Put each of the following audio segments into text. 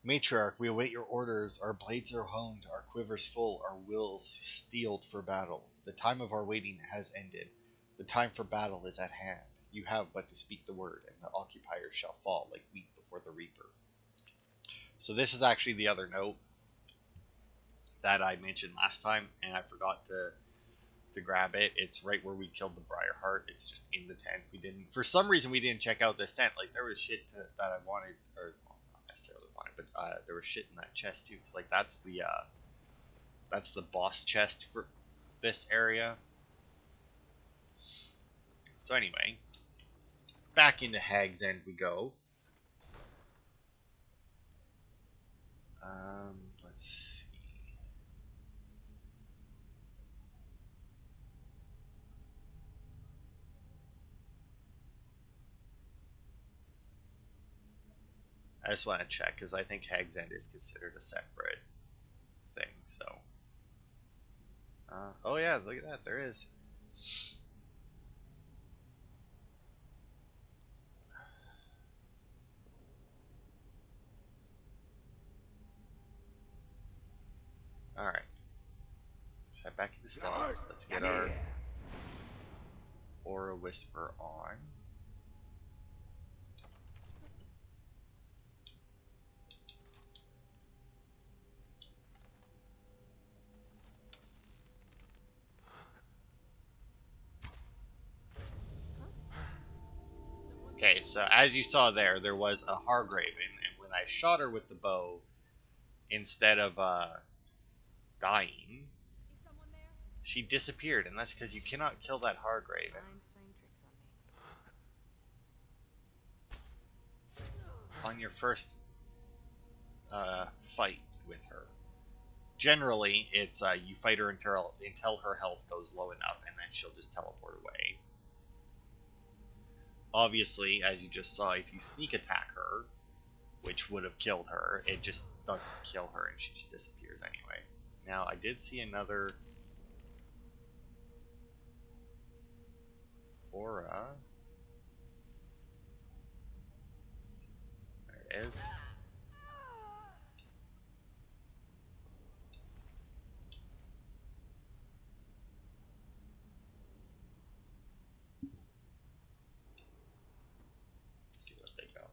Matriarch, we await your orders. Our blades are honed, our quivers full, our wills steeled for battle. The time of our waiting has ended. The time for battle is at hand. You have but to speak the word, and the occupiers shall fall like wheat before the reaper. So this is actually the other note that I mentioned last time, and I forgot to grab it. It's right where we killed the Briarheart. It's just in the tent. We didn't, for some reason, we didn't check out this tent. Like there was shit that I wanted, or well, not necessarily wanted, but there was shit in that chest too. Cause like that's the boss chest for this area. So anyway, back into Hag's End we go. Let's see. I just want to check because I think Hag's End is considered a separate thing. So, oh yeah, look at that. There is. All right. Head back into stealth. Let's get our Aura Whisper on. Okay, so as you saw there was a Hargraven, and when I shot her with the bow, instead of dying, she disappeared, and that's because you cannot kill that Hargraven on your first fight with her. Generally, it's you fight her until her health goes low enough, and then she'll just teleport away. Obviously, as you just saw, if you sneak attack her, which would have killed her, it just doesn't kill her, and she just disappears anyway. Now, I did see another aura. There it is. Let's see what they got.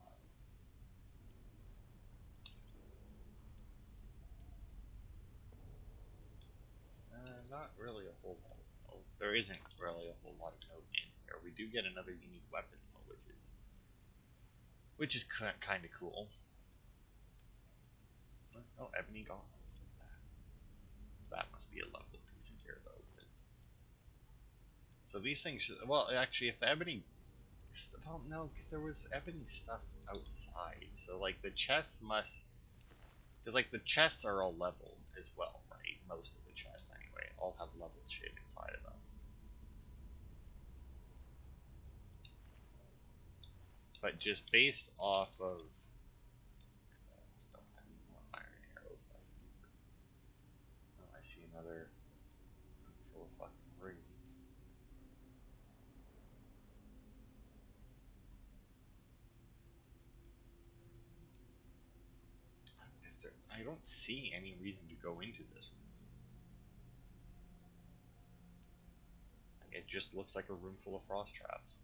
Not really a whole lot. Oh, there isn't really a whole lot of note in here. We do get another unique weapon, though, which is kind of cool. Oh, ebony gauntlets. Look at that. That must be a lovely piece of gear, though. So these things, well, actually, if the ebony, well, no, because there was ebony stuff outside. So like the chests must, because like the chests are all leveled as well, right? Most of the chests, anyway, all have leveled shit inside of them. But just based off of, don't have any more iron arrows. Oh, I see another full of fucking runes. I don't see any reason to go into this room. It just looks like a room full of frost traps.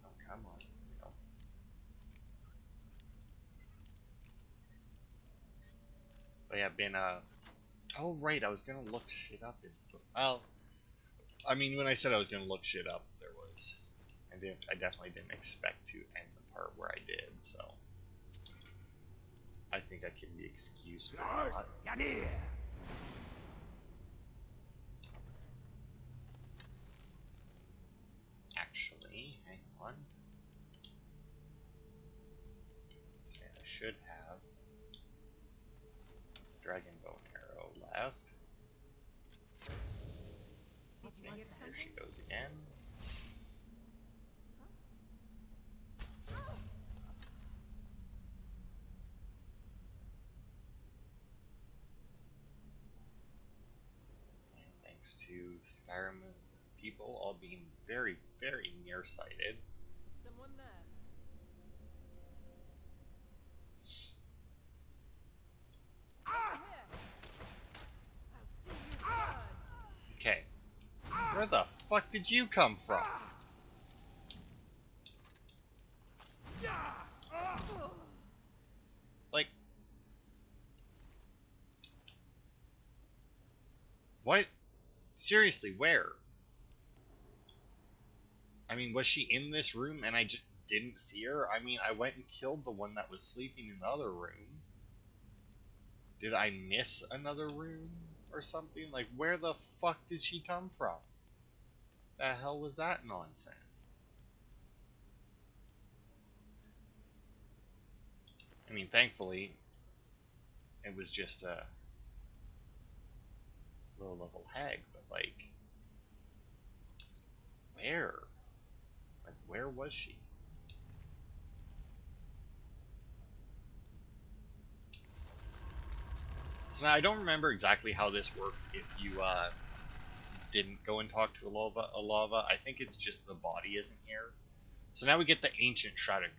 Oh, come on. No. But yeah, oh, right, I was gonna look shit up. Well, I mean, when I said I was gonna look shit up, there was. I definitely didn't expect to end the part where I did, so. I think I can be excused for that. Actually, hang on. So I should have Dragon Bone Arrow left. There she goes again. thanks to Skyrim people all being very, very nearsighted. Someone there. Okay. Where the fuck did you come from? Like... What? Seriously, where? I mean, was she in this room and I just didn't see her? I mean, I went and killed the one that was sleeping in the other room. Did I miss another room or something? Like, where the fuck did she come from? The hell was that nonsense? I mean, thankfully, it was just a low-level hag, but like, where? Like, where was she? So now I don't remember exactly how this works if you didn't go and talk to Olava. I think it's just the body isn't here. So now we get the ancient shrouded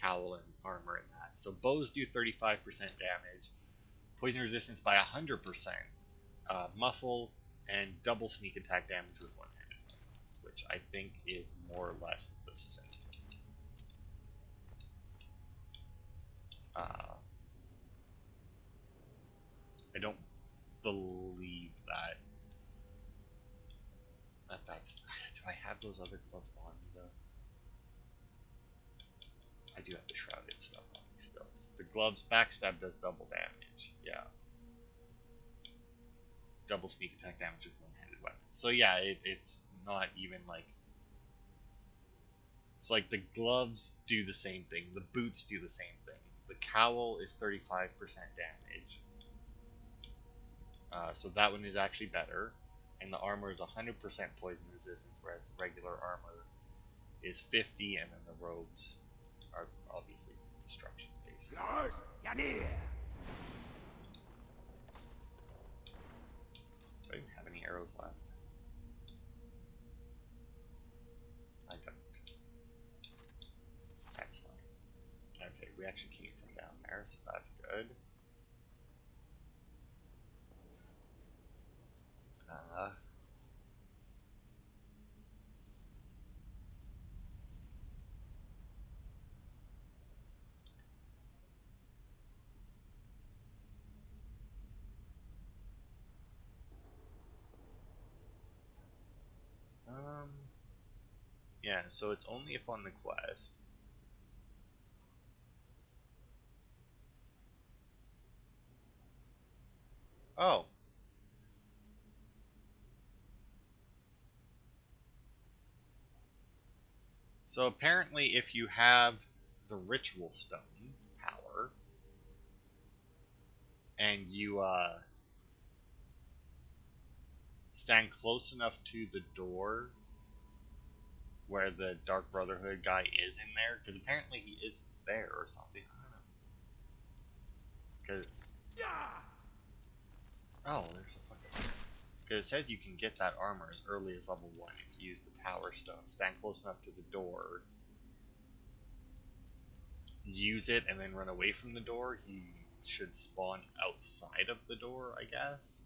cowl and armor in that. So bows do 35% damage, poison resistance by 100%, muffle, and double sneak attack damage with one-handed weapons, which I think is more or less the same. I don't believe that's. Do I have those other gloves on me though? I do have the shrouded stuff on me still. So the gloves backstab does double damage. Yeah. Double sneak attack damage with one-handed weapons. So yeah, it's not even like. It's like the gloves do the same thing. The boots do the same thing. The cowl is 35% damage. So that one is actually better. And the armor is 100% poison resistance, whereas the regular armor is 50, and then the robes are obviously destruction based. Do I even have any arrows left? I don't. That's fine. Okay, we actually came from down there, so that's good. Yeah, so it's only if on the quest. Oh. So apparently if you have the ritual stone power and you stand close enough to the door where the Dark Brotherhood guy is in there, because apparently he is there or something. I don't know. Because oh, there's a fucking. Because it says you can get that armor as early as level 1 if you use the Tower Stone. Stand close enough to the door, use it, and then run away from the door. He should spawn outside of the door, I guess.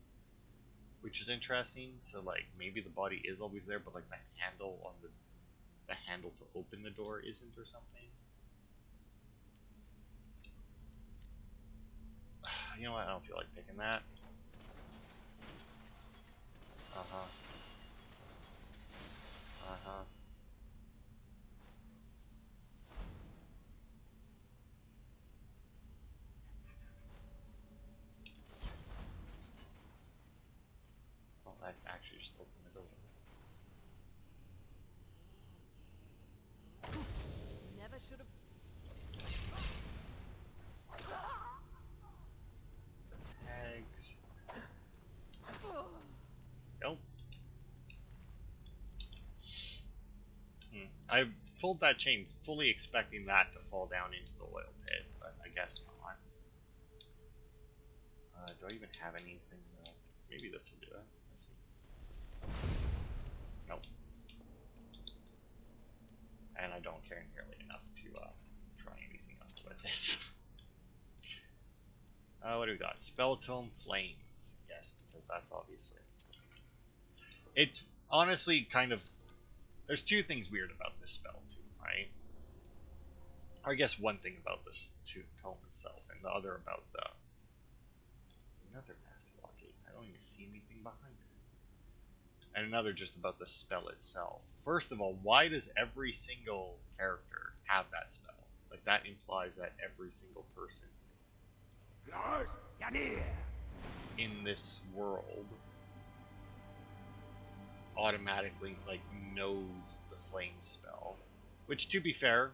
Which is interesting. So, like, maybe the body is always there, but, like, the handle on the handle to open the door isn't or something. You know what? I don't feel like picking that. Uh-huh. Uh-huh. Oh, that actually just opened the door. Never should have. Hags. Nope. I pulled that chain fully expecting that to fall down into the oil pit, but I guess not. Do I even have anything Maybe this will do it. Let's see. Nope. And I don't care nearly enough to try anything else with it. What do we got? Spell Tome Flames. Yes, because that's obviously... It's honestly kind of... There's two things weird about this spell too, right? Or I guess one thing about this tome itself, and the other about the... Another Master Lock Gate. I don't even see anything behind it. And another just about the spell itself. First of all, why does every single character have that spell? Like, that implies that every single person in this world automatically, like, knows the flame spell. Which, to be fair,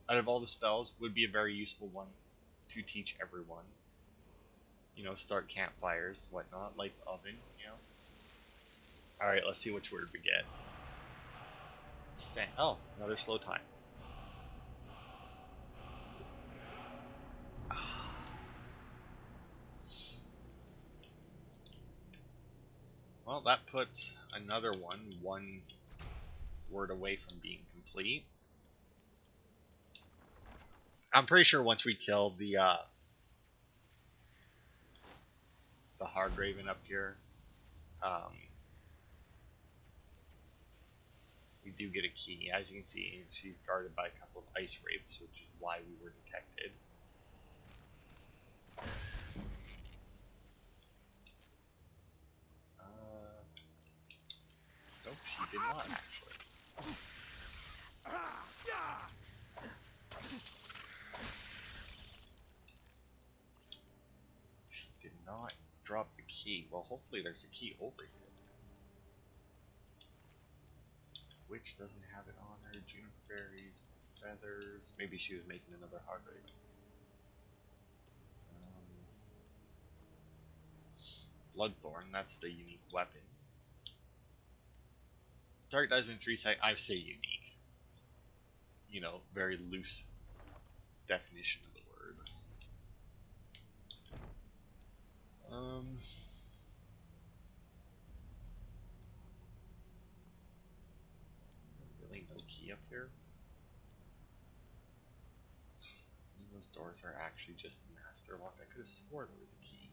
out of all the spells, would be a very useful one to teach everyone. You know, start campfires, whatnot, light the oven, you know. Alright, let's see which word we get. Oh, another slow time. Well, that puts another one word away from being complete. I'm pretty sure once we kill the Hargraven up here, we do get a key. As you can see, she's guarded by a couple of ice wraiths, which is why we were detected. Nope, she did not actually. She did not drop the key. Well, hopefully there's a key over here. Witch doesn't have it on her. Juniper berries, feathers. Maybe she was making another Hargraven. Bloodthorn, that's the unique weapon. Target dies within 3 seconds. I say unique. You know, very loose definition of the word. Really no key up here. Those doors are actually just master locked. I could have swore there was a key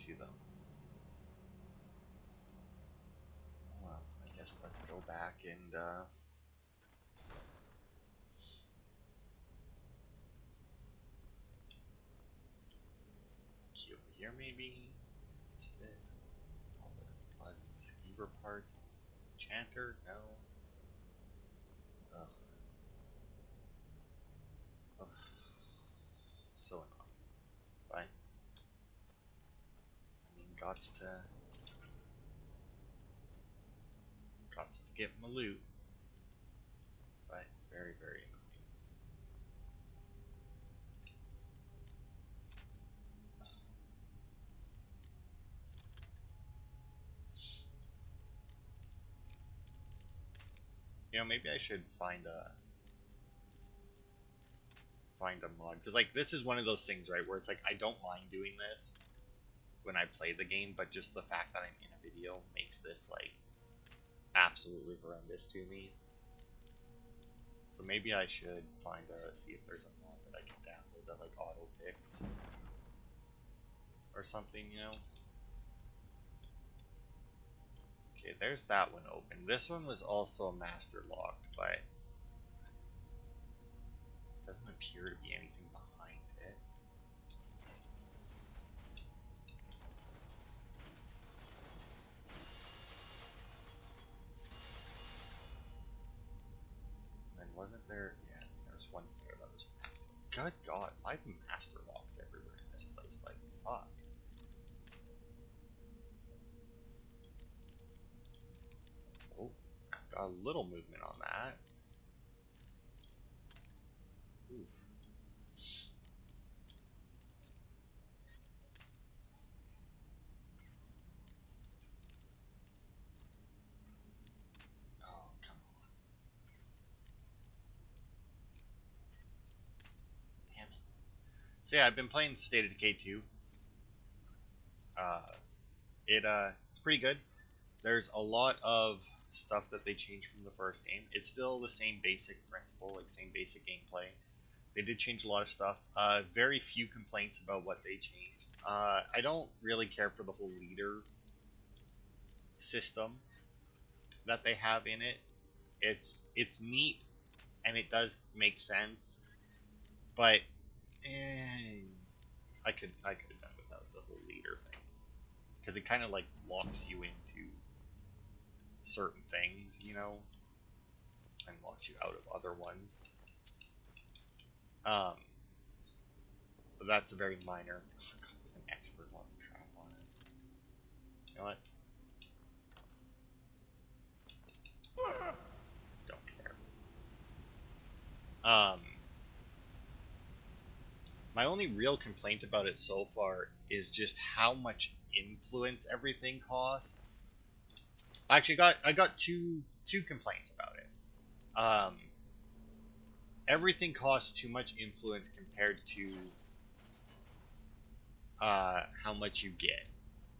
to them. Well, I guess let's go back and key over here maybe. Missed it. All the blood skeever part. Enchanter? No. Ugh. Ugh. So annoying. But I mean, gots to get my loot. But very, very annoying. You know, maybe I should find a mod, because like this is one of those things, right, where it's like I don't mind doing this when I play the game, but just the fact that I'm in a video makes this like absolutely horrendous to me. So maybe I should see if there's a mod that I can download that like auto picks or something, you know. Okay, there's that one open. This one was also master locked, but doesn't appear to be anything behind it. And wasn't there? Yeah, there was one here that was master. Good God, I have master locks everywhere in this place. Like, fuck. Oh, got a little movement on that. Oof. Oh, come on. Damn it. So yeah, I've been playing State of Decay 2. It's pretty good. There's a lot of stuff that they changed from the first game. It's still the same basic principle, like same basic gameplay. They did change a lot of stuff. Very few complaints about what they changed. I don't really care for the whole leader system that they have in it. It's neat and it does make sense, but I could have done without the whole leader thing because it kind of like locks you into certain things, and locks you out of other ones. Um, but that's a very minor. Oh, God, with an expert on trap on it. You know what? Don't care. Um, my only real complaint about it so far is just how much influence everything costs. I got two complaints about it. Everything costs too much influence compared to how much you get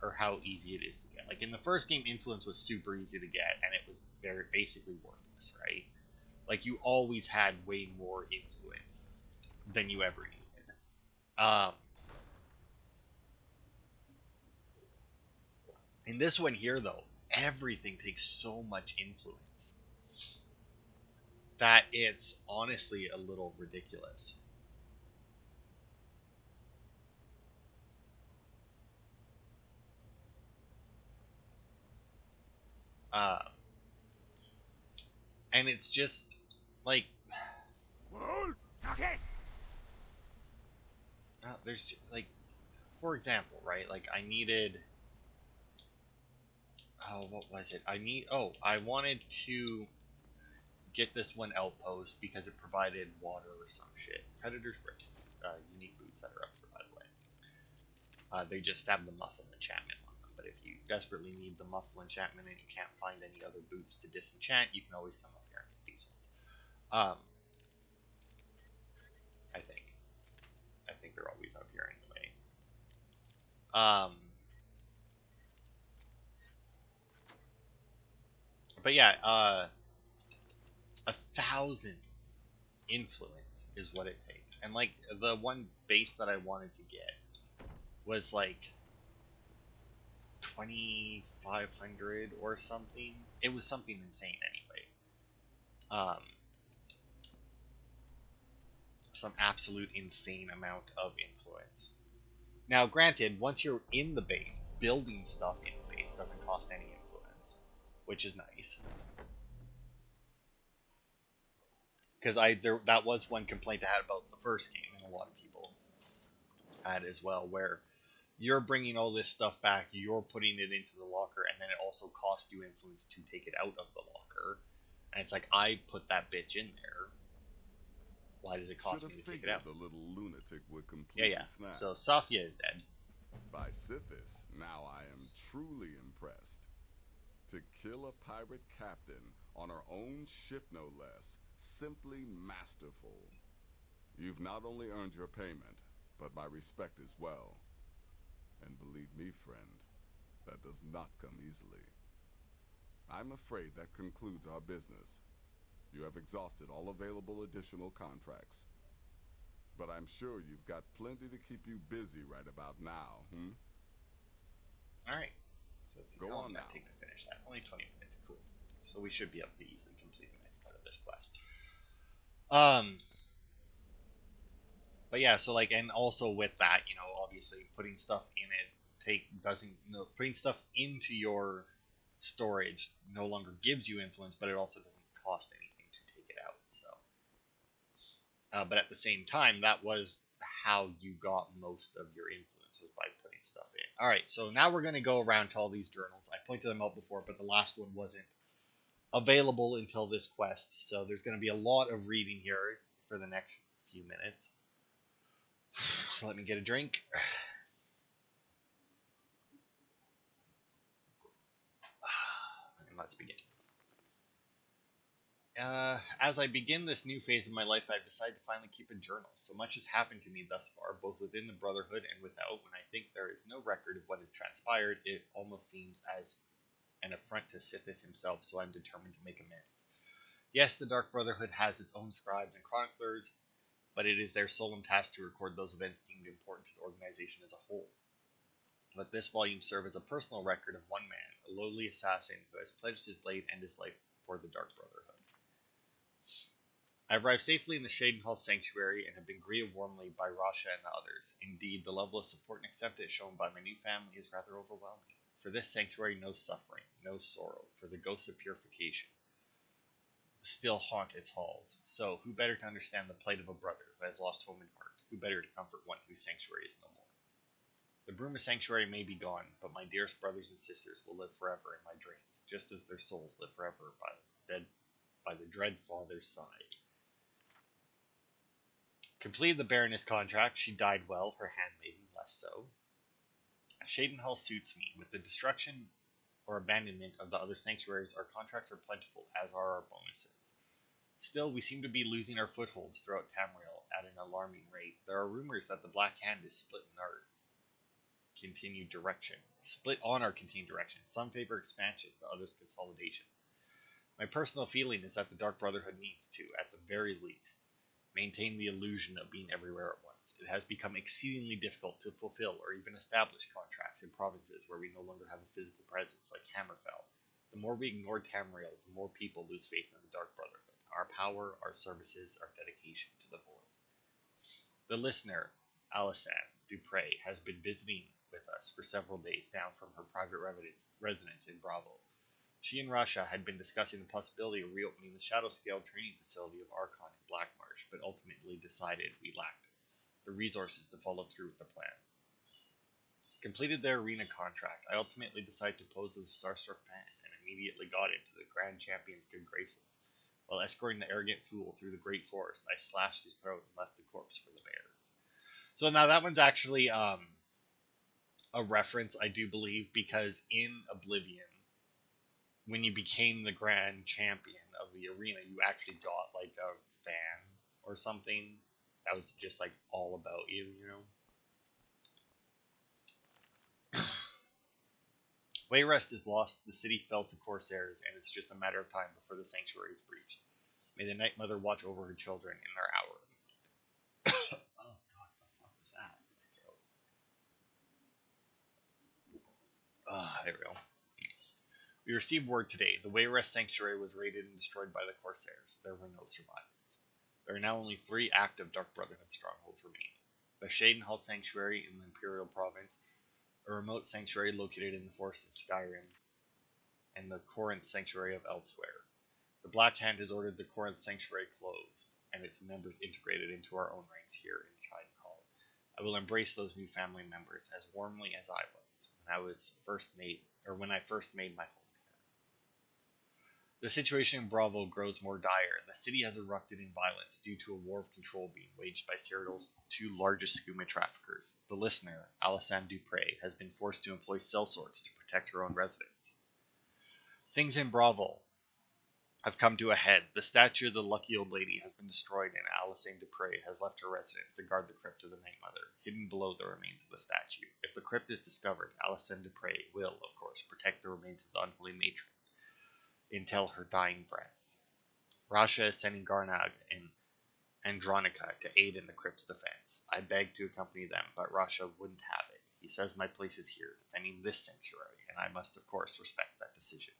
or how easy it is to get. Like in the first game, influence was super easy to get, and it was very basically worthless, right? Like you always had way more influence than you ever needed. In this one here, though, everything takes so much influence that it's honestly a little ridiculous. Uh, and it's just like there's like, for example, right? Like I needed, oh, what was it? I wanted to get this one outpost because it provided water or some shit. Predator's Brace, unique boots that are up here, by the way. They just have the muffle enchantment on them, but if you desperately need the muffle enchantment and you can't find any other boots to disenchant, you can always come up here and get these ones. I think. I think they're always up here anyway. But yeah, 1,000 influence is what it takes, and like the one base that I wanted to get was like 2,500 or something. It was something insane anyway. Um, some absolute insane amount of influence. Now, granted, once you're in the base, building stuff in the base doesn't cost any influence, which is nice. Because that was one complaint I had about the first game, and a lot of people had as well, where you're bringing all this stuff back, you're putting it into the locker, and then it also costs you influence to take it out of the locker. And it's like, I put that bitch in there. Why does it cost me to take it out? The little lunatic would Yeah. snap. So Safia is dead. By Sithis, now I am truly impressed. To kill a pirate captain on our own ship, no less. Simply masterful. You've not only earned your payment, but my respect as well. And believe me, friend, that does not come easily. I'm afraid that concludes our business. You have exhausted all available additional contracts. But I'm sure you've got plenty to keep you busy right about now, Alright. So let's see Go how long on that now. take to finish that. Only 20 minutes. Cool. So we should be able to easily complete the next part of this quest. But yeah, so like, and also with that, obviously putting stuff in it putting stuff into your storage no longer gives you influence, but it also doesn't cost anything to take it out. So, but at the same time, that was how you got most of your influence, was by putting stuff in. All right, so now we're going to go around to all these journals. I pointed them out before, but the last one wasn't available until this quest, so there's going to be a lot of reading here for the next few minutes. So let me get a drink. And let's begin. As I begin this new phase of my life, I've decided to finally keep a journal. So much has happened to me thus far, both within the Brotherhood and without. When I think there is no record of what has transpired, it almost seems as an affront to Sithis himself, so I'm determined to make amends. Yes, the Dark Brotherhood has its own scribes and chroniclers, but it is their solemn task to record those events deemed important to the organization as a whole. Let this volume serve as a personal record of one man, a lowly assassin who has pledged his blade and his life for the Dark Brotherhood. I arrived safely in the Shadenhall Sanctuary and have been greeted warmly by Rasha and the others. Indeed, the level of support and acceptance shown by my new family is rather overwhelming. For this sanctuary, no suffering, no sorrow, for the ghosts of purification still haunt its halls. So, who better to understand the plight of a brother who has lost home and heart? Who better to comfort one whose sanctuary is no more? The Bruma Sanctuary may be gone, but my dearest brothers and sisters will live forever in my dreams, just as their souls live forever by the dread father's side. Completed the Baroness contract, she died well, her handmaiden less so. Shadenhall suits me. With the destruction or abandonment of the other sanctuaries, our contracts are plentiful, as are our bonuses. Still, we seem to be losing our footholds throughout Tamriel at an alarming rate. There are rumors that the Black Hand is split on our continued direction. Some favor expansion, the others consolidation. My personal feeling is that the Dark Brotherhood needs to, at the very least, maintain the illusion of being everywhere at once. It has become exceedingly difficult to fulfill or even establish contracts in provinces where we no longer have a physical presence, like Hammerfell. The more we ignore Tamriel, the more people lose faith in the Dark Brotherhood. Our power, our services, our dedication to the void. The listener, Alisande Dupre, has been visiting with us for several days down from her private residence in Bravo. She and Rasha had been discussing the possibility of reopening the Shadowscale training facility of Archon in Blackmarsh, but ultimately decided we lacked the resources to follow through with the plan. Completed their arena contract, I ultimately decided to pose as a starstruck fan and immediately got into the Grand Champion's good graces. While escorting the arrogant fool through the Great Forest, I slashed his throat and left the corpse for the bears. So now that one's actually a reference, I do believe, because in Oblivion, when you became the grand champion of the arena, you actually got like a fan or something that was just like all about you, you know? Wayrest is lost, the city fell to Corsairs, and it's just a matter of time before the sanctuary is breached. May the Night Mother watch over her children in their hour. Oh god, the fuck was that? There we go. We received word today. The Wayrest Sanctuary was raided and destroyed by the Corsairs. There were no survivors. There are now only 3 active Dark Brotherhood strongholds remaining. The Shadenhall Sanctuary in the Imperial Province, a remote sanctuary located in the forest of Skyrim, and the Corinth Sanctuary of Elsewhere. The Black Hand has ordered the Corinth Sanctuary closed, and its members integrated into our own ranks here in Shadenhall. I will embrace those new family members as warmly as I was when I first made my home. The situation in Bravo grows more dire. The city has erupted in violence due to a war of control being waged by Cyrodiil's 2 largest skooma traffickers. The listener, Alisande Dupre, has been forced to employ sellswords to protect her own residents. Things in Bravo have come to a head. The statue of the lucky old lady has been destroyed, and Alisande Dupre has left her residence to guard the crypt of the Night Mother, hidden below the remains of the statue. If the crypt is discovered, Alisande Dupre will, of course, protect the remains of the unholy matron until her dying breath. Rasha is sending Garnag and Andronica to aid in the crypt's defense. I begged to accompany them, but Rasha wouldn't have it. He says my place is here, defending this sanctuary, and I must, of course, respect that decision.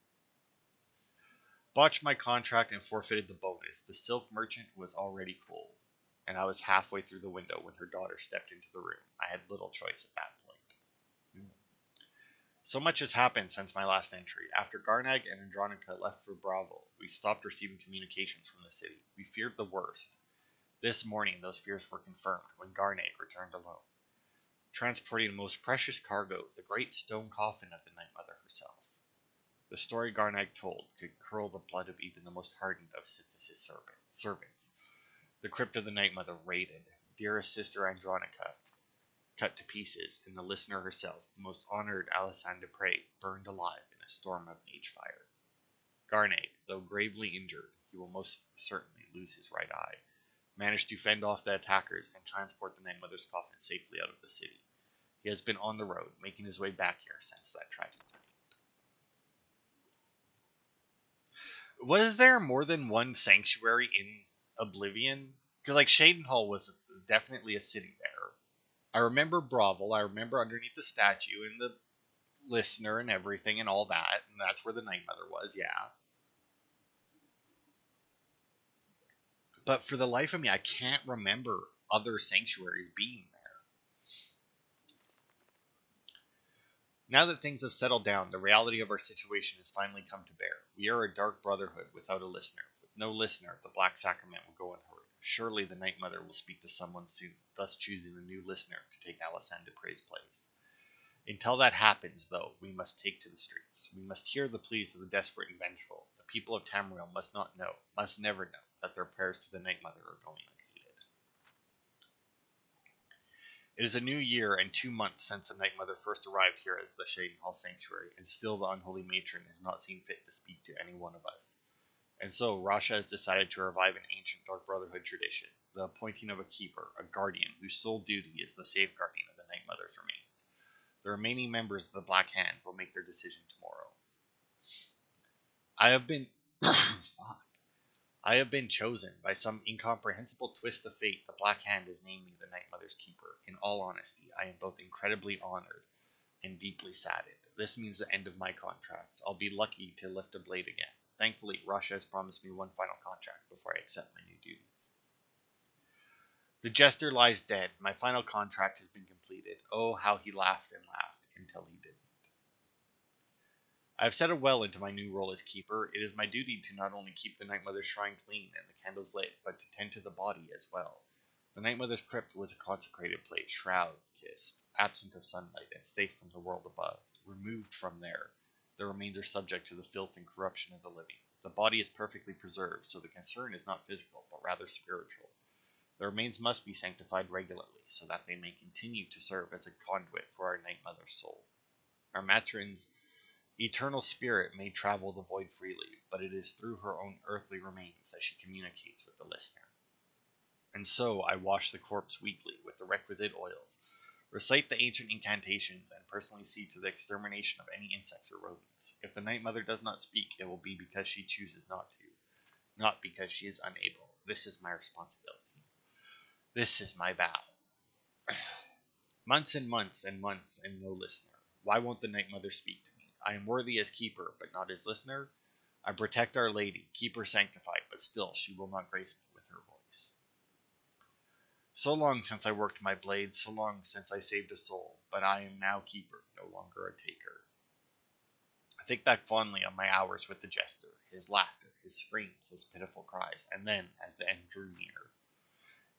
Botched my contract and forfeited the bonus. The silk merchant was already cold, and I was halfway through the window when her daughter stepped into the room. I had little choice at that point. So much has happened since my last entry. After Garnag and Andronica left for Bravo, we stopped receiving communications from the city. We feared the worst. This morning, those fears were confirmed when Garnag returned alone, transporting the most precious cargo, the great stone coffin of the Night Mother herself. The story Garnag told could curl the blood of even the most hardened of Sithis' servants. The crypt of the Night Mother raided, dearest sister Andronica cut to pieces, and the listener herself, the most honored Alisande Dupre, burned alive in a storm of mage fire. Garnag, though gravely injured, he will most certainly lose his right eye. Managed to fend off the attackers and transport the Night Mother's coffin safely out of the city. He has been on the road, making his way back here since that tragic night. Was there more than one sanctuary in Oblivion? Because, like, Shadenhall was definitely a city there. I remember Brovel, I remember underneath the statue and the listener and everything and all that, and that's where the Night Mother was, yeah. But for the life of me, I can't remember other sanctuaries being there. Now that things have settled down, the reality of our situation has finally come to bear. We are a dark brotherhood without a listener. With no listener, the Black Sacrament will go unheard. Surely the Night Mother will speak to someone soon, thus choosing a new listener to take Alysanne de Prey's place. Until that happens, though, we must take to the streets. We must hear the pleas of the desperate and vengeful. The people of Tamriel must never know, that their prayers to the Night Mother are going unheeded. It is a new year and 2 months since the Night Mother first arrived here at the Shadenhall Sanctuary, and still the unholy matron has not seen fit to speak to any one of us. And so, Rasha has decided to revive an ancient Dark Brotherhood tradition, the appointing of a keeper, a guardian, whose sole duty is the safeguarding of the Night Mother's remains. The remaining members of the Black Hand will make their decision tomorrow. I have been chosen. By some incomprehensible twist of fate, the Black Hand has named me the Night Mother's keeper. In all honesty, I am both incredibly honored and deeply saddened. This means the end of my contract. I'll be lucky to lift a blade again. Thankfully, Rasha has promised me one final contract before I accept my new duties. The Jester lies dead. My final contract has been completed. Oh, how he laughed and laughed until he didn't. I have settled well into my new role as keeper. It is my duty to not only keep the Night Mother's shrine clean and the candles lit, but to tend to the body as well. The Night Mother's crypt was a consecrated place, shroud-kissed, absent of sunlight, and safe from the world above. Removed from there, the remains are subject to the filth and corruption of the living. The body is perfectly preserved, so the concern is not physical, but rather spiritual. The remains must be sanctified regularly, so that they may continue to serve as a conduit for our Night Mother's soul. Our matron's eternal spirit may travel the void freely, but it is through her own earthly remains that she communicates with the listener. And so I wash the corpse weekly with the requisite oils, recite the ancient incantations, and personally see to the extermination of any insects or rodents. If the Night Mother does not speak, it will be because she chooses not to, not because she is unable. This is my responsibility. This is my vow. Months and months and months and no listener. Why won't the Night Mother speak to me? I am worthy as keeper, but not as listener. I protect Our Lady, keep her sanctified, but still she will not grace me with her voice. So long since I worked my blade, so long since I saved a soul, but I am now keeper, no longer a taker. I think back fondly on my hours with the Jester, his laughter, his screams, his pitiful cries, and then, as the end drew near,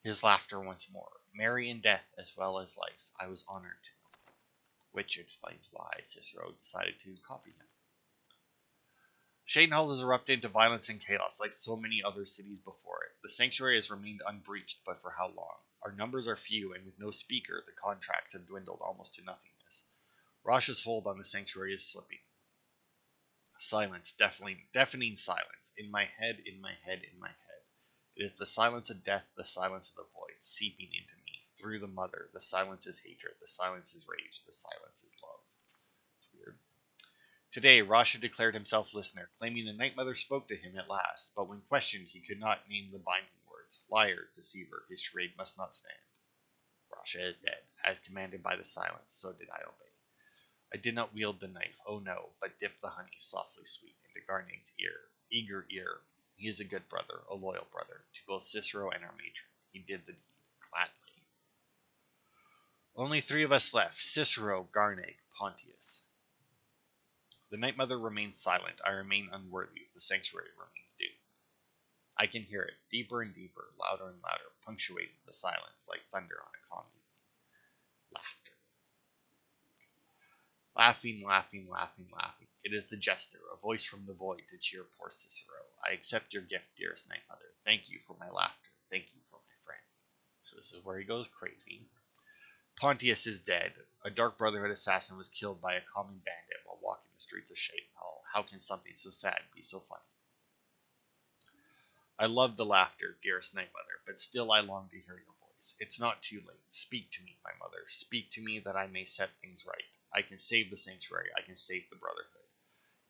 his laughter once more, merry in death as well as life. I was honored to know, which explains why Cicero decided to copy him. Shadenhall has erupted into violence and chaos like so many other cities before it. The sanctuary has remained unbreached, but for how long? Our numbers are few, and with no speaker, the contracts have dwindled almost to nothingness. Rasha's hold on the sanctuary is slipping. Silence, deafening silence. In my head, in my head, in my head. It is the silence of death, the silence of the void, seeping into me. Through the mother, the silence is hatred, the silence is rage, the silence is love. It's weird. Today, Rasha declared himself listener, claiming the Night Mother spoke to him at last, but when questioned, he could not name the binding words. Liar, deceiver, his charade must not stand. Rasha is dead. As commanded by the silence, so did I obey. I did not wield the knife, oh no, but dipped the honey, softly sweet, into Garneg's eager ear. He is a good brother, a loyal brother, to both Cicero and our matron. He did the deed, gladly. Only 3 of us left, Cicero, Garneg, Pontius. The Night Mother remains silent. I remain unworthy. The sanctuary remains doomed. I can hear it, deeper and deeper, louder and louder, punctuating the silence like thunder on a calm evening. Laughter. Laughing, laughing, laughing, laughing. It is the Jester, a voice from the void to cheer poor Cicero. I accept your gift, dearest Night Mother. Thank you for my laughter. Thank you for my friend. So this is where he goes crazy. Pontius is dead. A Dark Brotherhood assassin was killed by a common bandit while walking the streets of Shadenhall. How can something so sad be so funny? I love the laughter, dearest Night Mother, but still I long to hear your voice. It's not too late. Speak to me, my mother. Speak to me that I may set things right. I can save the sanctuary. I can save the Brotherhood.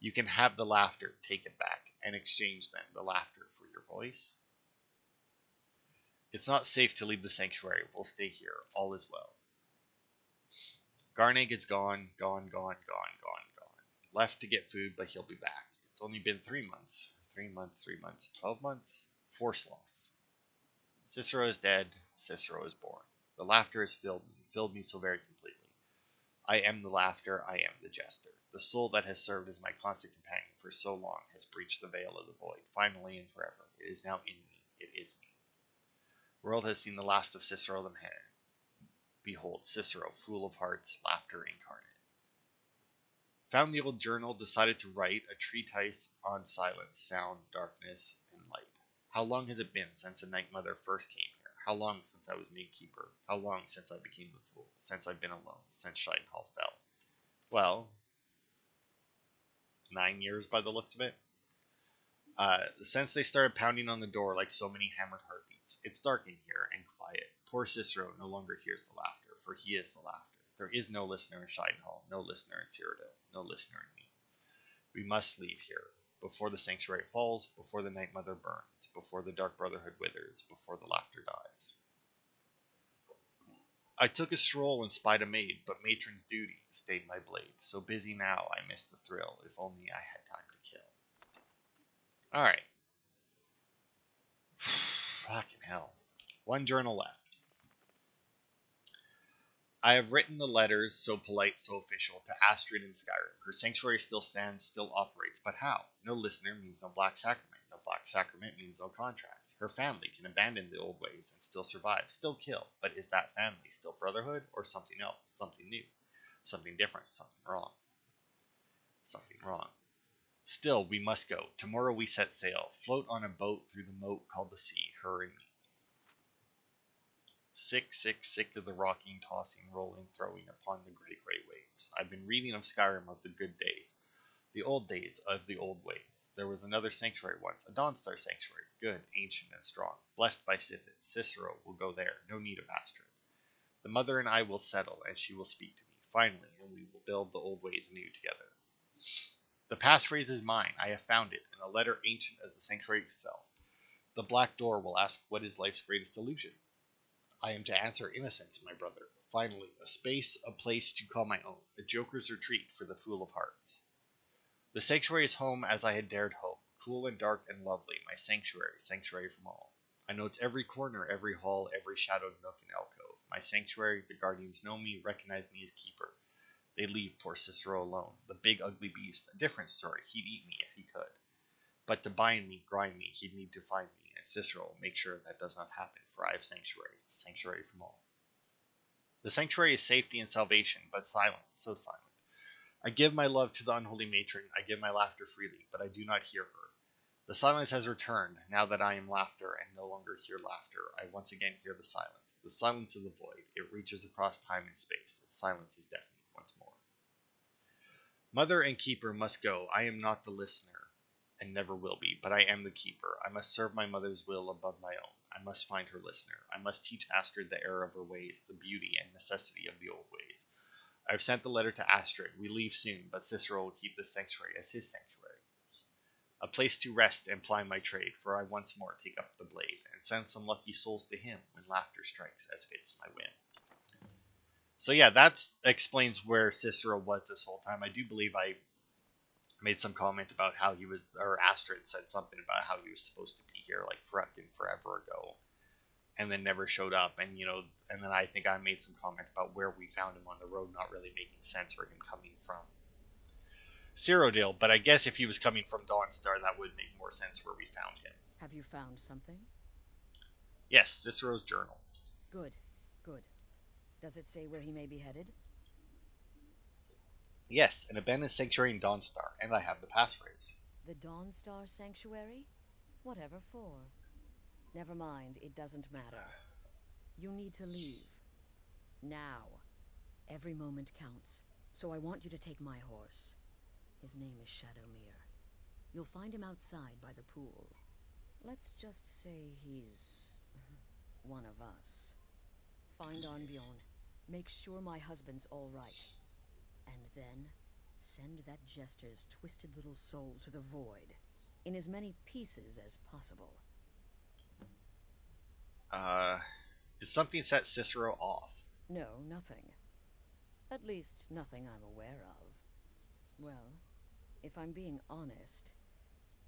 You can have the laughter, take it back, and exchange then the laughter for your voice. It's not safe to leave the sanctuary. We'll stay here. All is well. Garnig is gone, gone, gone, gone, gone, gone. Left to get food, but he'll be back. It's only been 3 months. 3 months, 3 months, 12 months? 4 sloths. Cicero is dead. Cicero is born. The laughter has filled me so very completely. I am the laughter, I am the jester. The soul that has served as my constant companion for so long has breached the veil of the void, finally and forever. It is now in me. It is me. The world has seen the last of Cicero the man. Behold, Cicero, fool of hearts, laughter incarnate. Found the old journal, decided to write a treatise on silence, sound, darkness, and light. How long has it been since the Night Mother first came here? How long since I was made keeper? How long since I became the fool? Since I've been alone? Since Scheidenhall fell? Well, 9 years by the looks of it. Since they started pounding on the door like so many hammered heartbeats. It's dark in here and quiet. Poor Cicero no longer hears the laughter, for he is the laughter. There is no listener in Scheidenhall, no listener in Cyrodiil, no listener in me. We must leave here, before the sanctuary falls, before the Night Mother burns, before the Dark Brotherhood withers, before the laughter dies. I took a stroll and spied a maid, but matron's duty stayed my blade. So busy now, I missed the thrill, if only I had time to kill. Alright. Fucking hell. 1 journal left. I have written the letters, so polite, so official, to Astrid in Skyrim. Her sanctuary still stands, still operates, but how? No listener means no black sacrament. No black sacrament means no contract. Her family can abandon the old ways and still survive, still kill, but is that family still brotherhood or something else, something new, something different, something wrong? Something wrong. Still, we must go. Tomorrow we set sail, float on a boat through the moat called the sea, her and me. Sick, sick, sick of the rocking, tossing, rolling, throwing upon the great gray waves. I've been reading of Skyrim, of the good days, the old days of the old ways. There was another sanctuary once, a Dawnstar sanctuary, good, ancient, and strong, blessed by Sithis. Cicero will go there, no need of Astrid. The mother and I will settle, and she will speak to me, finally, and we will build the old ways anew together. The passphrase is mine. I have found it, in a letter ancient as the sanctuary itself. The black door will ask, what is life's greatest illusion? I am to answer innocence, my brother. Finally, a space, a place to call my own, a joker's retreat for the fool of hearts. The sanctuary is home as I had dared hope, cool and dark and lovely, my sanctuary, sanctuary from all. I know its every corner, every hall, every shadowed nook and alcove. My sanctuary, the guardians know me, recognize me as keeper. They leave poor Cicero alone, the big ugly beast, a different story, he'd eat me if he could. But to bind me, grind me, he'd need to find me, and Cicero will make sure that does not happen, for I have sanctuary, sanctuary from all. The sanctuary is safety and salvation, but silent, so silent. I give my love to the unholy matron, I give my laughter freely, but I do not hear her. The silence has returned, now that I am laughter and no longer hear laughter, I once again hear the silence of the void. It reaches across time and space, its silence is deafening once more. Mother and keeper must go, I am not the listener, and never will be, but I am the keeper. I must serve my mother's will above my own. I must find her listener. I must teach Astrid the error of her ways, the beauty and necessity of the old ways. I have sent the letter to Astrid. We leave soon, but Cicero will keep this sanctuary as his sanctuary. A place to rest and ply my trade, for I once more take up the blade, and send some lucky souls to him when laughter strikes as fits my whim. So yeah, that explains where Cicero was this whole time. I do believe I made some comment about how he was, or Astrid said something about how he was supposed to be here like fucking forever ago, and then never showed up. And and then I think I made some comment about where we found him on the road, not really making sense for him coming from Cyrodiil. But I guess if he was coming from Dawnstar, that would make more sense where we found him. Have you found something? Yes, Cicero's journal. Good, good. Does it say where he may be headed? Yes, an abandoned sanctuary in Dawnstar, and I have the passphrase. The Dawnstar Sanctuary? Whatever for. Never mind, it doesn't matter. You need to leave. Now. Every moment counts, so I want you to take my horse. His name is Shadowmere. You'll find him outside by the pool. Let's just say he's one of us. Find Arnbjorn. Make sure my husband's all right. And then send that Jester's twisted little soul to the void, in as many pieces as possible. Did something set Cicero off? No, nothing. At least, nothing I'm aware of. Well, if I'm being honest,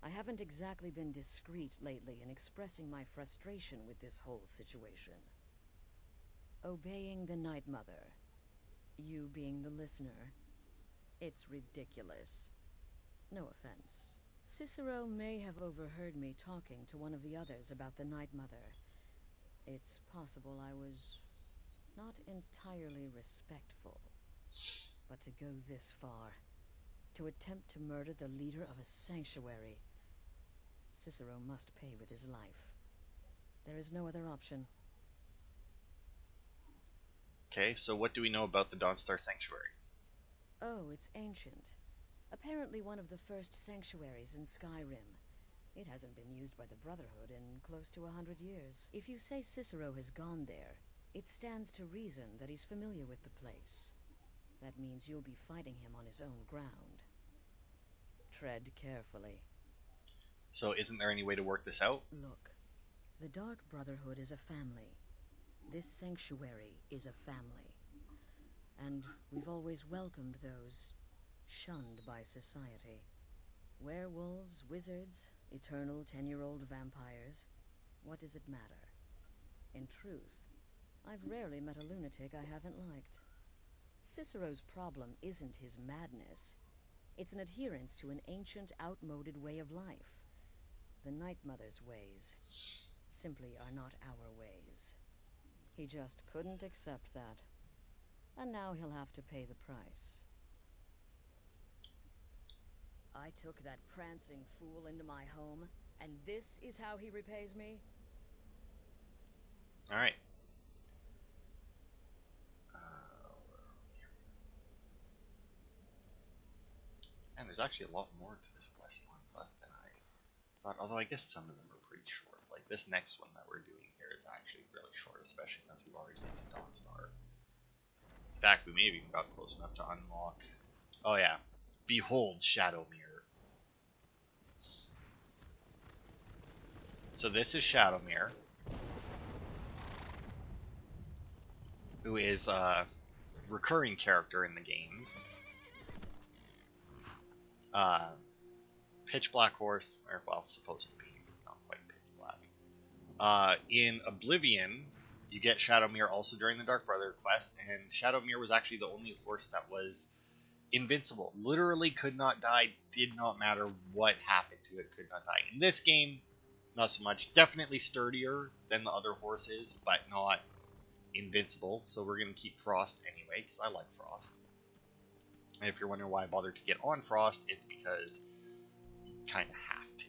I haven't exactly been discreet lately in expressing my frustration with this whole situation. Obeying the Night Mother, you being the listener, it's ridiculous. No offense. Cicero may have overheard me talking to one of the others about the Night Mother. It's possible I was not entirely respectful. But to go this far, to attempt to murder the leader of a sanctuary, Cicero must pay with his life. There is no other option. Okay, so what do we know about the Dawnstar Sanctuary? Oh, it's ancient. Apparently one of the first sanctuaries in Skyrim. It hasn't been used by the Brotherhood in close to 100 years. If you say Cicero has gone there, it stands to reason that he's familiar with the place. That means you'll be fighting him on his own ground. Tread carefully. So isn't there any way to work this out? Look, the Dark Brotherhood is a family. This sanctuary is a family. And we've always welcomed those shunned by society. Werewolves, wizards, eternal 10-year-old vampires. What does it matter? In truth, I've rarely met a lunatic I haven't liked. Cicero's problem isn't his madness. It's an adherence to an ancient, outmoded way of life. The Night Mother's ways simply are not our ways. He just couldn't accept that. And now he'll have to pay the price. I took that prancing fool into my home, and this is how he repays me? Alright. And there's actually a lot more to this quest line left than I thought, although I guess some of them are pretty short. Like this next one that we're doing here is actually really short, especially since we've already been to Dawnstar. In fact, we may have even got close enough to unlock... Oh yeah. Behold Shadowmere. So this is Shadowmere, who is a recurring character in the games. Pitch Black Horse, or well, supposed to be, not quite pitch black. In Oblivion, you get Shadowmere also during the Dark Brother quest, and Shadowmere was actually the only horse that was invincible. Literally could not die, did not matter what happened to it, could not die. In this game, not so much. Definitely sturdier than the other horses, but not invincible. So we're going to keep Frost anyway, because I like Frost. And if you're wondering why I bothered to get on Frost, it's because you kind of have to.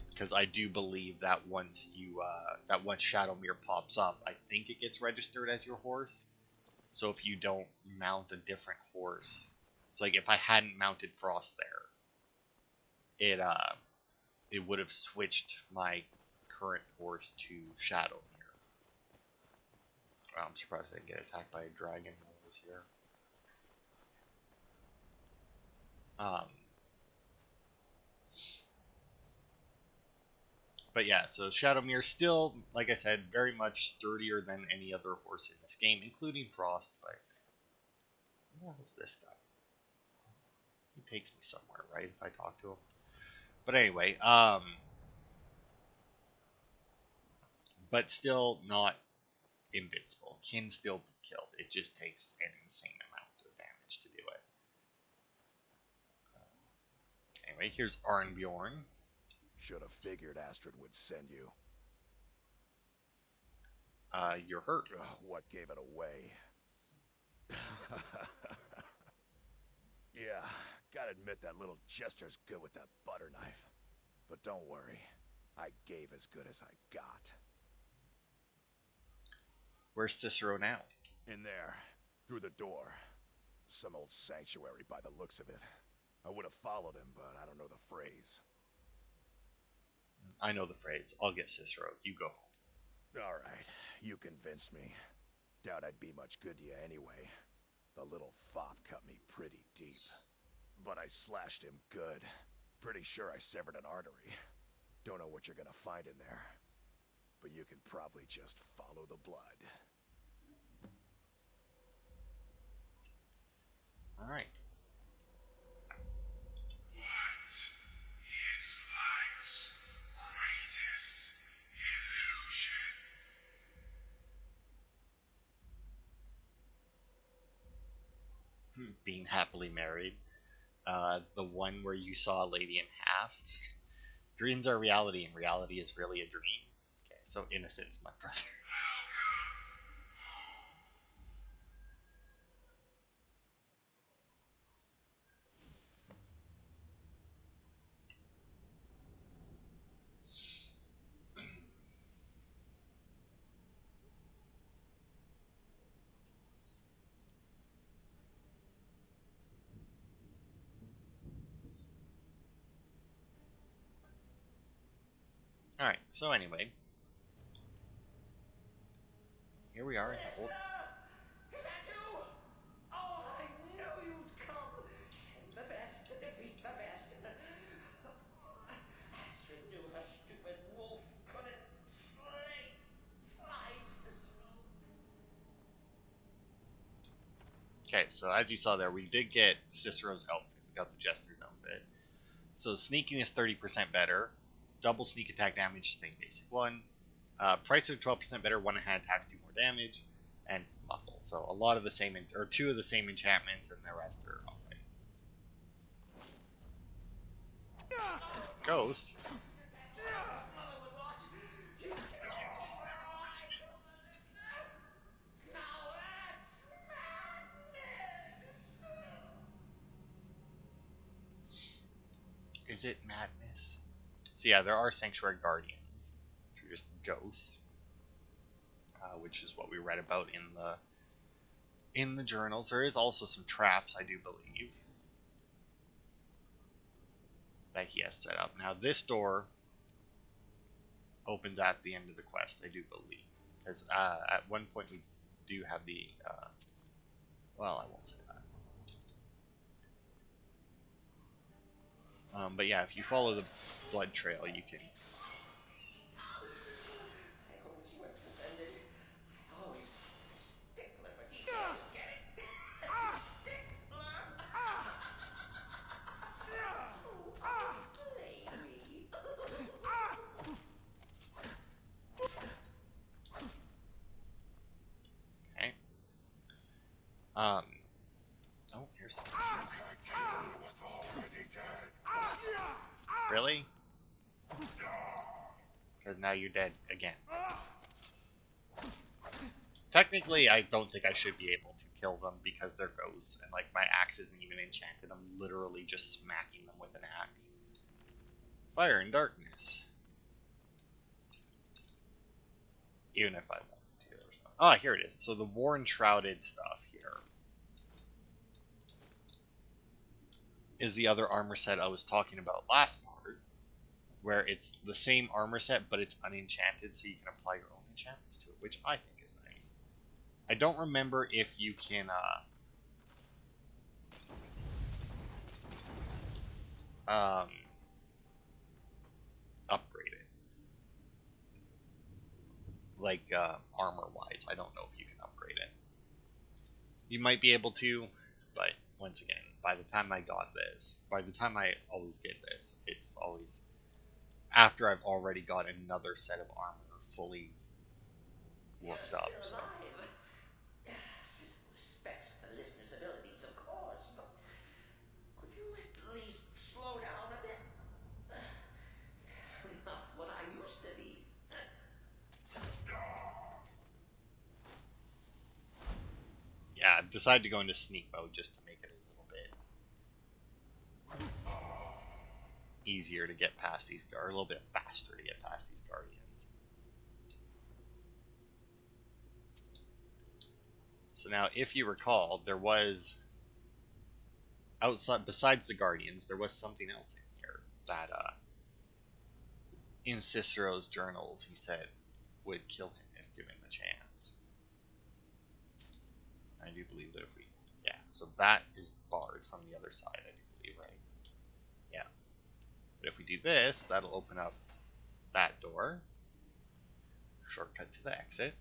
Because I do believe that once Shadowmere pops up, I think it gets registered as your horse. So if you don't mount a different horse, it's like if I hadn't mounted Frost there, it would have switched my current horse to Shadowmere. Well, I'm surprised I didn't get attacked by a dragon while I was here. But yeah, so Shadowmere still, like I said, very much sturdier than any other horse in this game, including Frost. But what is this guy? He takes me somewhere, right? If I talk to him. But anyway, but still not invincible. Can still be killed. It just takes an insane amount of damage to do it. Anyway, here's Arnbjorn. Should have figured Astrid would send you. You're hurt. What gave it away? Yeah, gotta admit that little Jester's good with that butter knife. But don't worry, I gave as good as I got. Where's Cicero now? In there, through the door. Some old sanctuary by the looks of it. I would have followed him, but I don't know the phrase. I know the phrase. I'll get Cicero. You go home. Alright, you convinced me. Doubt I'd be much good to you anyway. The little fop cut me pretty deep. But I slashed him good. Pretty sure I severed an artery. Don't know what you're gonna find in there. But you can probably just follow the blood. Alright. What is life's greatest illusion? Being happily married. The one where you saw a lady in half. Dreams are reality, and reality is really a dream. Okay, so innocence, my brother. Alright, so anyway. Here we are in the old... Is that you? Oh, I knew you'd come. Send the best to defeat the best. Astrid knew her stupid wolf couldn't slay Cicero. Okay, so as you saw there, we did get Cicero's outfit. We got the Jester's outfit. So sneaking is 30% better. Double sneak attack damage, same basic one. Price of 12% better, one hand attacks, 2 more damage. And muffle. So a lot of the same, or 2 of the same enchantments, and the rest are alright. Ghost? Mother would watch. You now that's madness. Is it madness? So yeah, there are Sanctuary Guardians, which are just ghosts, which is what we read about in the journals. There is also some traps, I do believe, that he has set up. Now this door opens at the end of the quest, I do believe, because at one point we do have the well, I won't say that. But yeah, if you follow the blood trail, you can. I always went defended. I always stickler for details. Get it? Stickler. Slay me. Okay. Oh, here's something. You can't kill what's already dead. Really? Because now you're dead again. Technically, I don't think I should be able to kill them because they're ghosts, and like my axe isn't even enchanted. I'm literally just smacking them with an axe. Fire and darkness. Even if I wanted to. Ah, here it is. So the war enshrouded stuff here is the other armor set I was talking about last part, where it's the same armor set, but it's unenchanted, so you can apply your own enchantments to it, which I think is nice. I don't remember if you can upgrade it, like armor-wise. I don't know if you can upgrade it. You might be able to, but once again, by the time I always get this, it's always after I've already got another set of armor fully worked up. So. Cicero respects the listener's abilities, of course, but could you at least slow down a bit? Not what I used to be. Yeah, I've decided to go into sneak mode just to make it a little bit easier to get past these, or a little bit faster to get past these guardians. So now, if you recall, there was outside, besides the guardians, there was something else in here that in Cicero's journals, he said would kill him if given the chance. I do believe that if we, yeah, so that is barred from the other side, I do believe, right? Yeah. But if we do this, that'll open up that door. Shortcut to the exit.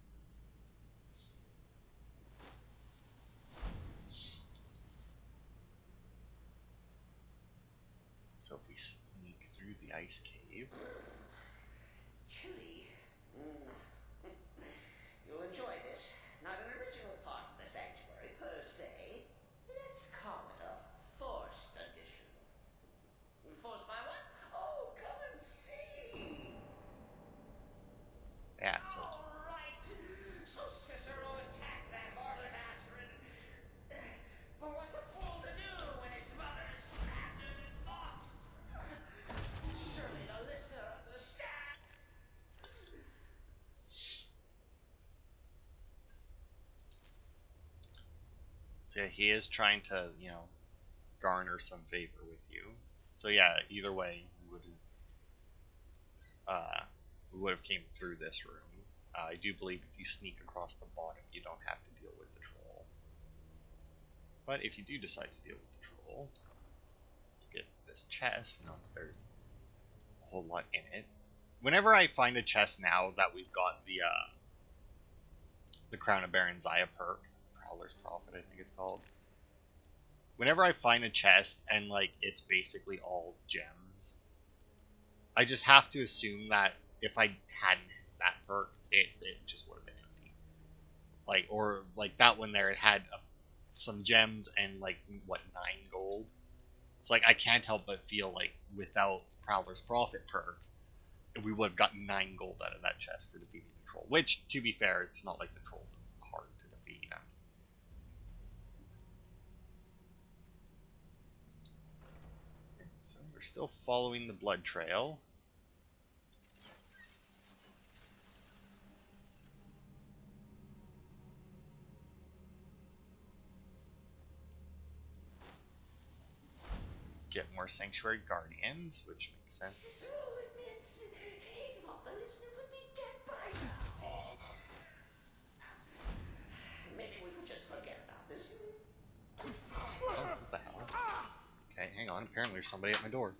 So if we sneak through the ice cave. Chilly. You'll enjoy this. Not an original part of the sanctuary per se. Let's call it a forced addition. Forced by what? Oh, come and see. Yeah, so it's All right. So Cicero attacked that harlot Astrid. But what's a fool to do when his mother stabbed him and fought? Surely the listener understands. so yeah, he is trying to, garner some favor with you. So yeah, either way, we would have came through this room. I do believe if you sneak across the bottom, you don't have to deal with the troll. But if you do decide to deal with the troll, you get this chest. There's a whole lot in it. Whenever I find a chest now that we've got the Crown of Baron Zaya perk, Prowler's Prophet, I think it's called. Whenever I find a chest and it's basically all gems, I just have to assume that if I hadn't that perk, it just would have been empty. Or that one there, it had some gems and 9 gold. So I can't help but feel without the Prowler's Prophet perk, we would have gotten 9 gold out of that chest for defeating the troll. Which, to be fair, it's not like the troll is hard to defeat. Okay, so we're still following the blood trail. Get more Sanctuary Guardians, which makes sense. Cicero admits he thought the listener would be dead by now. Maybe we could just forget about this. Oh, what the hell? Okay, hang on. Apparently there's somebody at my door.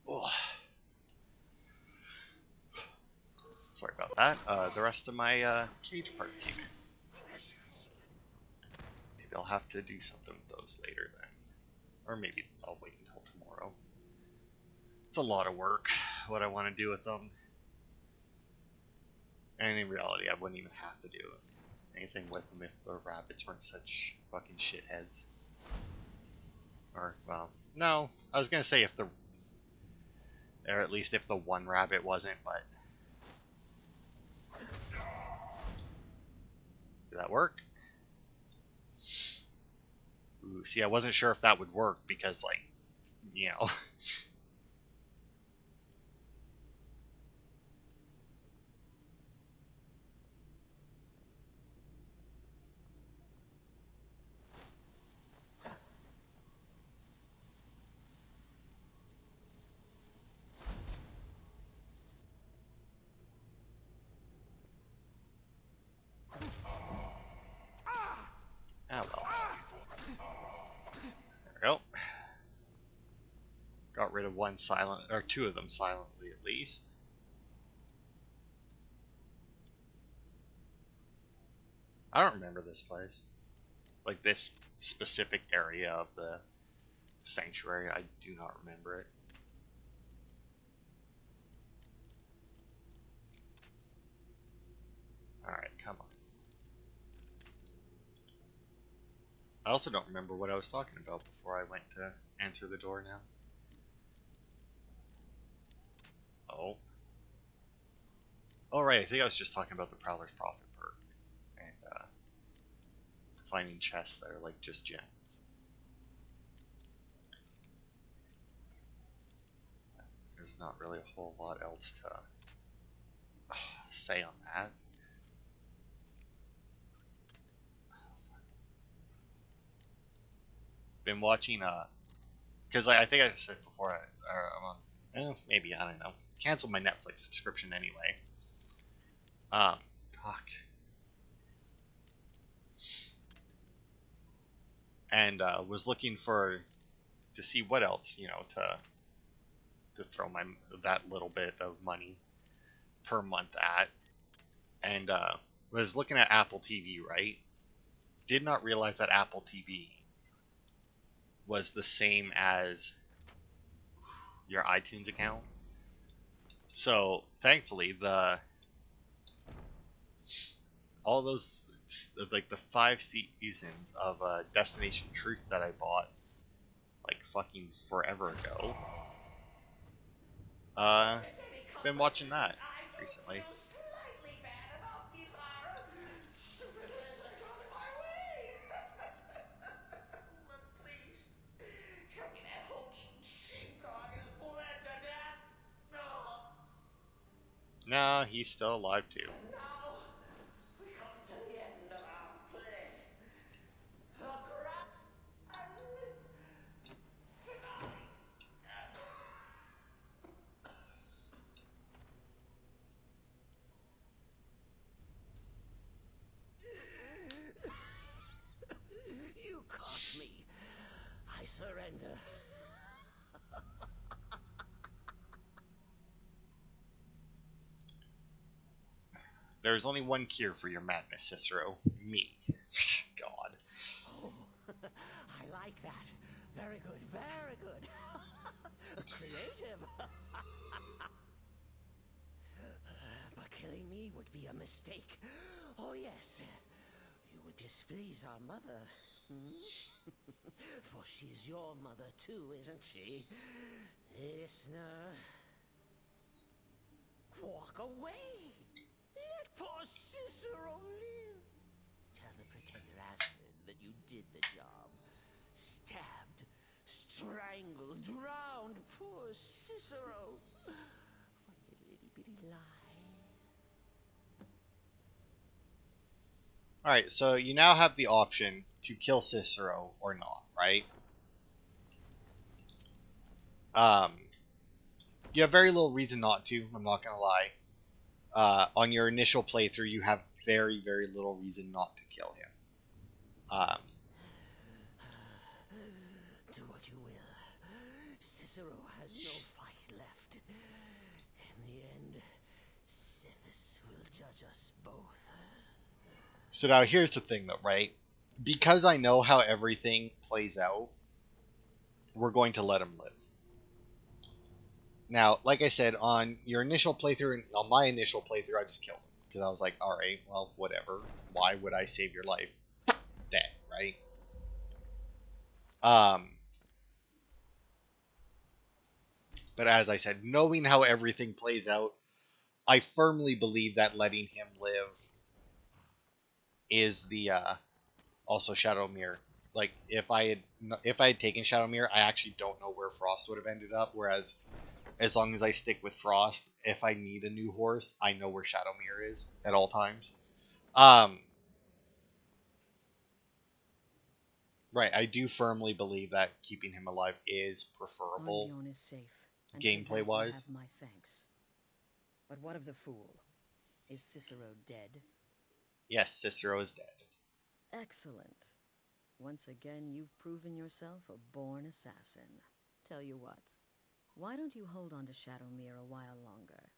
Oh. Sorry about that. The rest of my cage parts came in. Maybe I'll have to do something with those later then. Or maybe I'll wait until tomorrow. It's a lot of work, what I want to do with them. And in reality, I wouldn't even have to do anything with them if the rabbits weren't such fucking shitheads. Or, well, no. I was gonna say or at least if the one rabbit wasn't, but... Did that work? Ooh, see, I wasn't sure if that would work because, Ah, well. There we go. Got rid of one silent, or 2 of them silently at least. I don't remember this place. This specific area of the sanctuary, I do not remember it. Alright, come on. I also don't remember what I was talking about before I went to answer the door now. Oh. Oh, right, I think I was just talking about the Prowler's Profit perk. And, finding chests that are, like, just gems. There's not really a whole lot else to say on that. Been watching, because I think I said before, I'm on, maybe, I don't know. Canceled my Netflix subscription anyway. Fuck. And was looking to see what else, to throw that little bit of money per month at, and was looking at Apple TV, right? Did not realize that Apple TV was the same as your iTunes account. So thankfully, all those, like the 5 seasons of Destination Truth that I bought like fucking forever ago. Been watching that recently. Slightly bad about this horror. Stupid lizard got in my way. But please, tell me that hulking sheepdog is bled to death. No. Nah, he's still alive too. And now we come to the end of our play. The grand finale. You cost me. I surrender. There's only one cure for your madness, Cicero. Me. God. Oh, I like that. Very good, very good. Creative. But killing me would be a mistake. Oh, yes. You would displease our mother. For she's your mother, too, isn't she? Listener. Walk away. Let poor Cicero live. Tell the pretender Astrid that you did the job. Stabbed, strangled, drowned poor Cicero. One little itty bitty lie. Alright, so you now have the option to kill Cicero or not, right? You have very little reason not to, I'm not gonna lie. On your initial playthrough, you have very, very little reason not to kill him. Do what you will. Cicero has no fight left. In the end, Sithis will judge us both. So now here's the thing though, right? Because I know how everything plays out, we're going to let him live. Now, like I said, on your initial playthrough, on my initial playthrough, I just killed him. Because I was like, alright, well, whatever. Why would I save your life? Dead, right? But as I said, knowing how everything plays out, I firmly believe that letting him live is the also Shadowmere. Like if I had taken Shadowmere, I actually don't know where Frost would have ended up. Whereas as long as I stick with Frost, if I need a new horse, I know where Shadowmere is at all times. Right, I do firmly believe that keeping him alive is preferable. Arnion is safe. And gameplay wise. have my thanks. But what of the fool? Is Cicero dead? Yes, Cicero is dead. Excellent. Once again, you've proven yourself a born assassin. Tell you what, why don't you hold on to Shadowmere a while longer?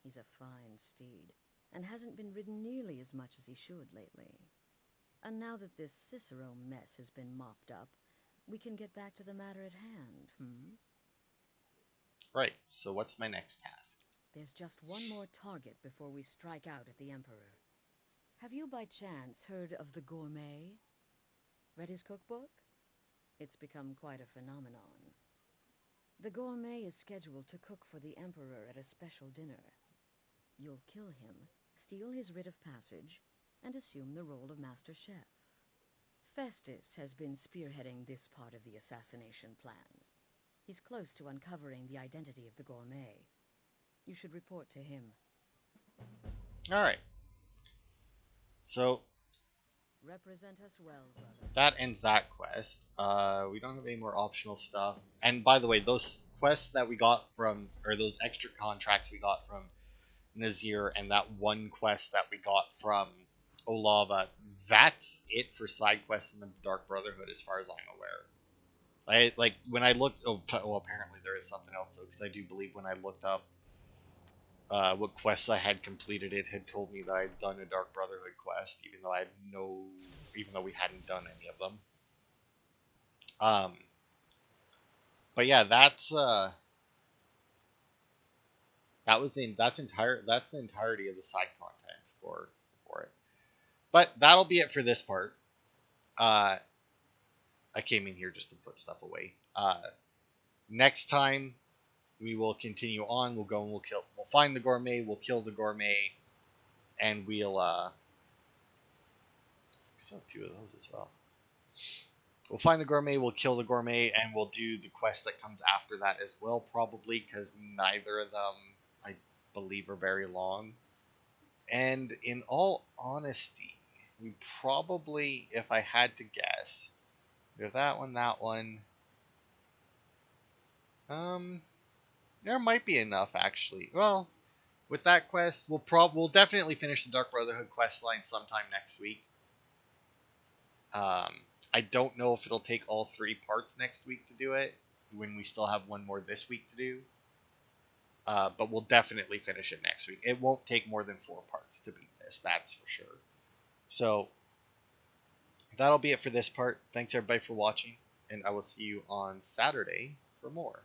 He's a fine steed, and hasn't been ridden nearly as much as he should lately. And now that this Cicero mess has been mopped up, we can get back to the matter at hand, Right, so what's my next task? There's just one more target before we strike out at the Emperor. Have you by chance heard of the Gourmet? Read his cookbook? It's become quite a phenomenon. The gourmet is scheduled to cook for the Emperor at a special dinner. You'll kill him, steal his writ of passage, and assume the role of Master Chef. Festus has been spearheading this part of the assassination plan. He's close to uncovering the identity of the gourmet. You should report to him. Alright. So, Represent us well, brother. that ends that quest. We don't have any more optional stuff. And by the way, those quests that we got from, or those extra contracts we got from Nazir, and that one quest that we got from Olava, that's it for side quests in the Dark Brotherhood as far as I'm aware. Like when I looked, apparently there is something else though, because I do believe when I looked up what quests I had completed, it had told me that I'd done a Dark Brotherhood quest, even though we hadn't done any of them. But yeah, that's the entirety of the side content for it. But that'll be it for this part. I came in here just to put stuff away. Next time we will continue on. We'll go and we'll find the gourmet. We'll kill the gourmet, and we'll so 2 of those as well. We'll find the gourmet. We'll kill the gourmet, and we'll do the quest that comes after that as well, probably because neither of them, I believe, are very long. And in all honesty, we probably, if I had to guess, we have that one. There might be enough actually. Well, with that quest, we'll definitely finish the Dark Brotherhood quest line sometime next week. I don't know if it'll take all 3 parts next week to do it, when we still have one more this week to do. But we'll definitely finish it next week. It won't take more than 4 parts to beat this, that's for sure. So, that'll be it for this part. Thanks everybody for watching, and I will see you on Saturday for more.